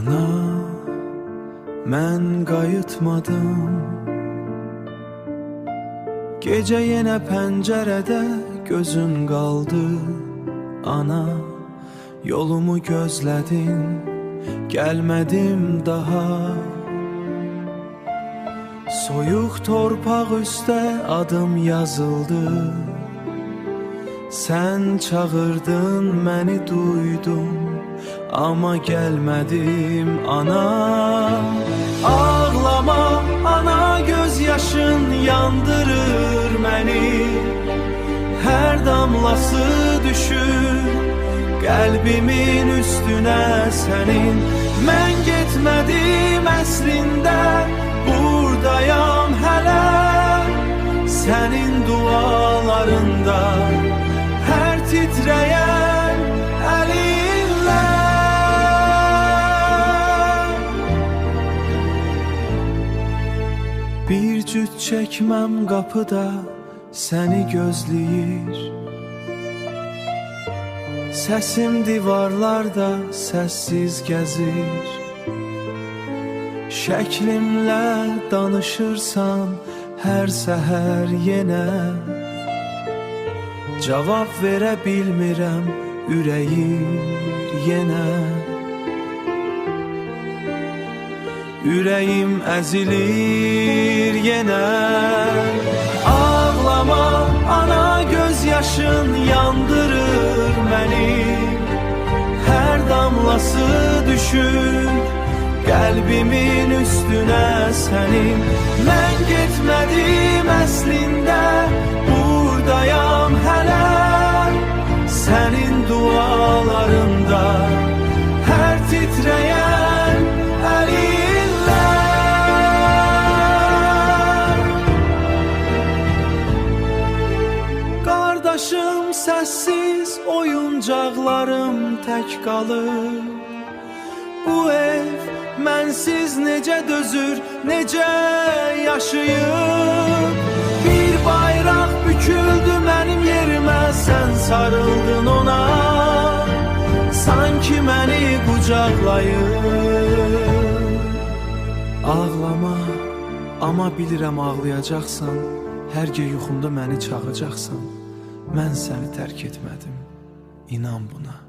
Ana, mən qayıtmadım. Gecə yenə pəncərədə gözün qaldı. Ana, yolumu gözlədin, gəlmədim daha. Soyuq torpaq üstə adım yazıldı. Sən çağırdın, məni duydum, ama gelmedim ana. Ağlama ana, gözyaşın yandırır beni. Her damlası düşür kalbimin üstüne senin. Ben gitmedim əslində, buradayam hələ. Senin dualarında her titreyen elinle. Bir cüt çəkməm qapıda səni gözləyir. Səsim divarlarda səssiz gəzir. Şəklimlə danışırsan hər səhər yenə. Cavab verə bilmirəm ürəyim yenə. Ürəyim əzilir yenə. Ağlama ana, gözyaşın yandırır məni. Hər damlası düşür kalbimin üstüne senin. Ben gitmedim əslində, buradayam hələ. Senin dualarında her titreyen elinle. Kardeşim sessiz, oyuncaqlarım tək qalır. Bu ev mənsiz necə dözür, necə yaşayır. Bir bayraq büküldü mənim yerimə, sən sarıldın ona. Sanki məni qucaqlayır. Ağlama, ama bilirəm ağlayacaqsan. Hər gecə yuxumda məni çağıracaqsan. Mən səni tərk etmədim, inan buna.